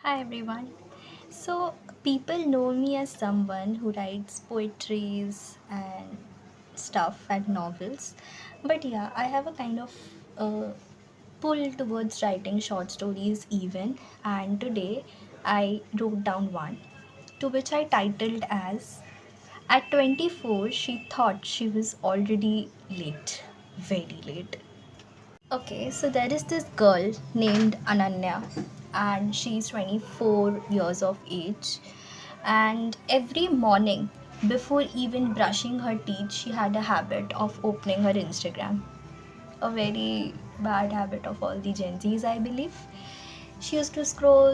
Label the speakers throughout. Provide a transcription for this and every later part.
Speaker 1: Hi everyone. So, people know me as someone who writes poetries and stuff and novels. But yeah, I have a kind of uh, pull towards writing short stories even. And today I wrote down one to which I titled as At 24, she thought she was already late. Very late. Okay, so there is this girl named Ananya, and she's 24 years of age. And every morning, before even brushing her teeth, she had a habit of opening her Instagram. A very bad habit of all the Gen Zs, I believe. She used to scroll,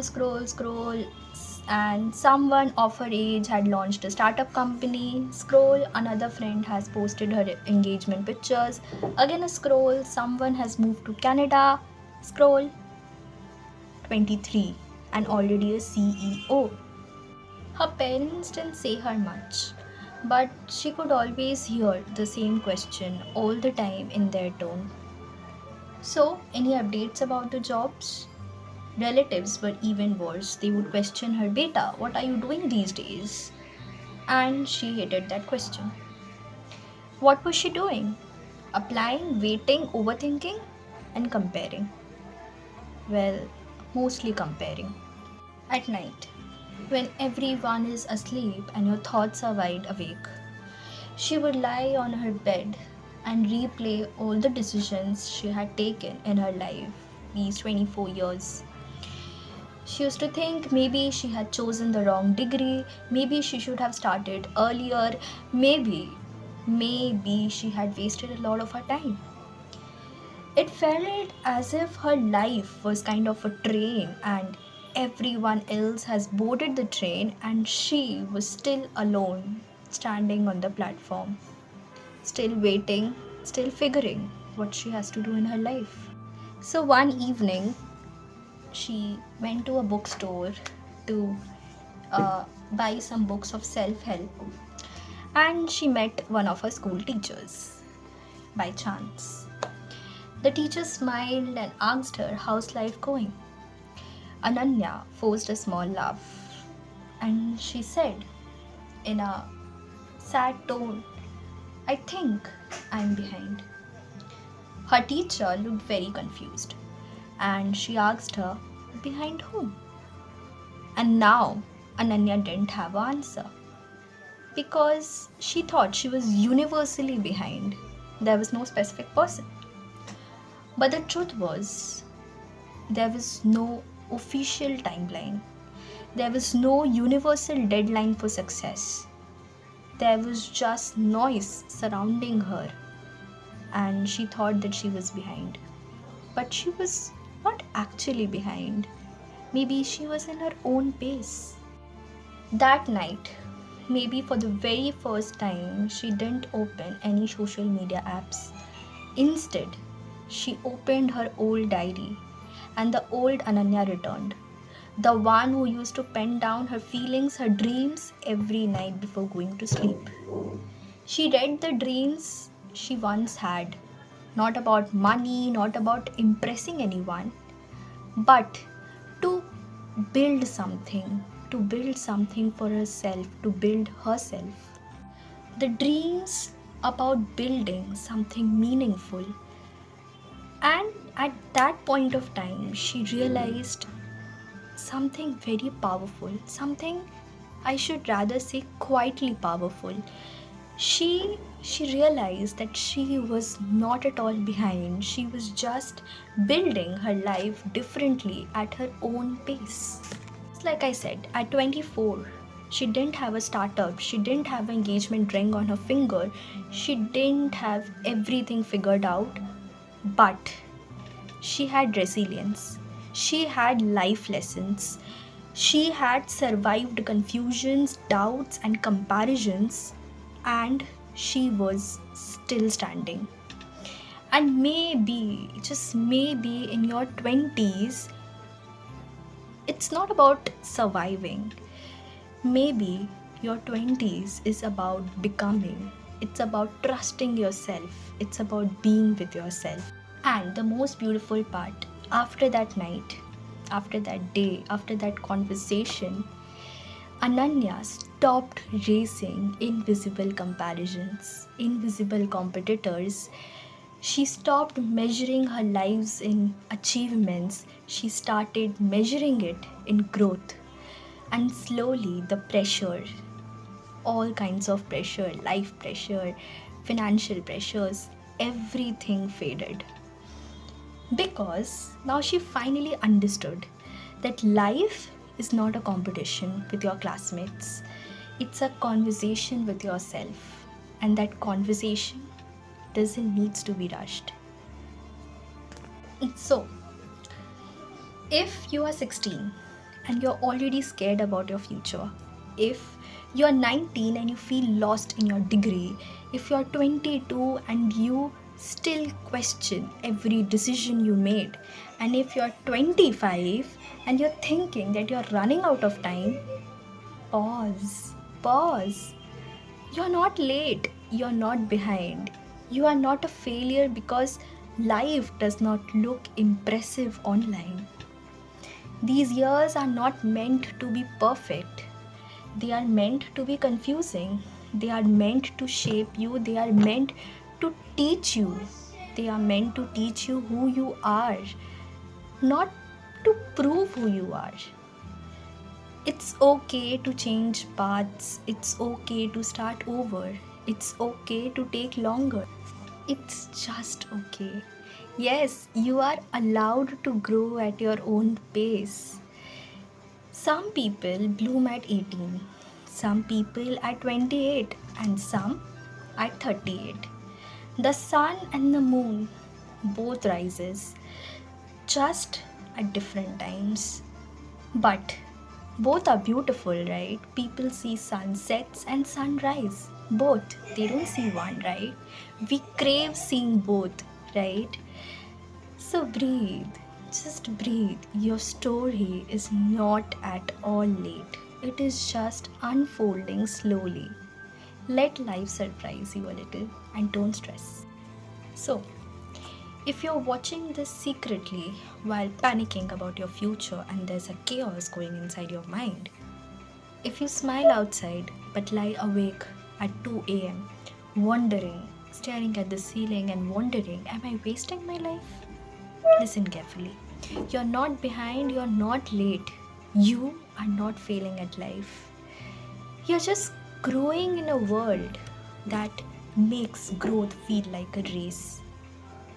Speaker 1: and someone of her age had launched a startup company. Scroll, another friend has posted her engagement pictures. Again, a scroll, someone has moved to Canada. Scroll, 23, and already a CEO. Her parents didn't say her much, but she could always hear the same question all the time in their tone. So, any updates about the jobs? Relatives were even worse. They would question her, Beta, what are you doing these days? And she hated that question. What was she doing? Applying, waiting, overthinking, and comparing. Well, mostly comparing. At night, when everyone is asleep and your thoughts are wide awake, she would lie on her bed and replay all the decisions she had taken in her life these 24 years. She used to think maybe she had chosen the wrong degree, maybe she should have started earlier, maybe she had wasted a lot of her time. It felt as if her life was kind of a train and everyone else has boarded the train and she was still alone, standing on the platform, still waiting, still figuring what she has to do in her life. So one evening, she went to a bookstore to buy some books of self help, and she met one of her school teachers by chance. The teacher smiled and asked her, How's life going? Ananya forced a small laugh and she said in a sad tone, I think I'm behind. Her teacher looked very confused and she asked her, Behind whom? And now Ananya didn't have an answer because she thought she was universally behind. There was no specific person. But the truth was, there was no official timeline. There was no universal deadline for success. There was just noise surrounding her, and she thought that she was behind. But she was not actually behind. Maybe she was in her own pace. That night, maybe for the very first time, she didn't open any social media apps. Instead, she opened her old diary, and the old Ananya returned. The one who used to pen down her feelings, her dreams every night before going to sleep. She read the dreams she once had, not about money, not about impressing anyone, but to to build something for herself, to build herself. The dreams about building something meaningful. And at that point of time, she realized something very powerful, something I should rather say quietly powerful. She realized that she was not at all behind. She was just building her life differently at her own pace. Like I said, at 24, she didn't have a startup, she didn't have an engagement ring on her finger, she didn't have everything figured out, but she had resilience, she had life lessons, she had survived confusions, doubts, and comparisons, and she was still standing. And maybe, just maybe, in your 20s, it's not about surviving. Maybe your 20s is about becoming. It's about trusting yourself. It's about being with yourself. And the most beautiful part, after that night, after that day, after that conversation, Ananya stopped racing invisible comparisons, invisible competitors. She stopped measuring her lives in achievements. She started measuring it in growth. And slowly, the pressure, all kinds of pressure, life pressure, financial pressures, everything faded. Because now she finally understood that life is not a competition with your classmates, it's a conversation with yourself, and that conversation doesn't need to be rushed. So, if you are 16 and you're already scared about your future, if you're 19 and you feel lost in your degree, if you're 22 and you still question every decision you made, and if you're 25 and you're thinking that you're running out of time, pause, pause. You're not late, you're not behind, you are not a failure because life does not look impressive online. These years are not meant to be perfect. They are meant to be confusing. They are meant to shape you. They are meant to teach you. They are meant to teach you who you are, not to prove who you are. It's okay to change paths. It's okay to start over. It's okay to take longer. It's just okay. Yes, you are allowed to grow at your own pace. Some people bloom at 18, some people at 28, and some at 38. The sun and the moon both rises, just at different times. But both are beautiful, right? People see sunsets and sunrise. Both. They don't see one, right? We crave seeing both, right? So breathe, just breathe. Your story is not at all late. It is just unfolding slowly. Let life surprise you a little and don't stress. So, if you're watching this secretly while panicking about your future and there's a chaos going inside your mind, if you smile outside but lie awake at 2 a.m., wondering, staring at the ceiling and wondering, am I wasting my life? Listen carefully. You're not behind, you're not late. You are not failing at life. You're just growing in a world that makes growth feel like a race.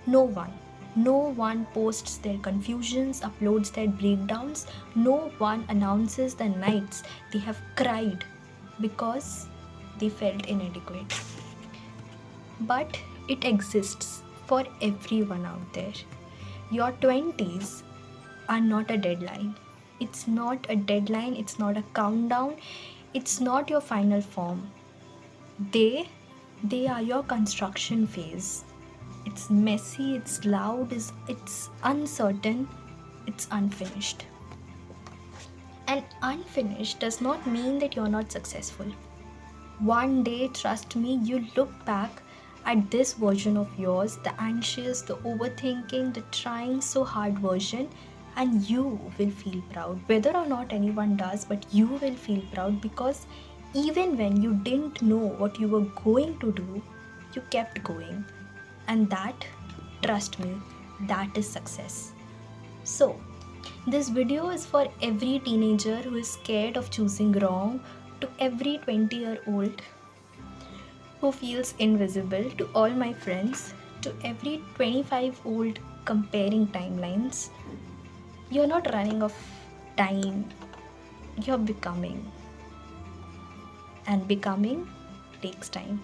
Speaker 1: No one, no one posts their confusions, uploads their breakdowns. No one announces the nights they have cried because they felt inadequate. But it exists for everyone out there. Your 20's are not a deadline. It's not a deadline, it's not a countdown, it's not your final form. They are your construction phase. It's messy, it's loud, it's uncertain, it's unfinished. And unfinished does not mean that you're not successful. One day, trust me, you look back at this version of yours, the anxious, the overthinking, the trying so hard version, and you will feel proud. Whether or not anyone does, but you will feel proud because even when you didn't know what you were going to do, you kept going. And that, trust me, that is success. So, this video is for every teenager who is scared of choosing wrong, to every 20-year-old who feels invisible, to all my friends, to every 25-old comparing timelines. You're not running of time, you're becoming. And becoming takes time.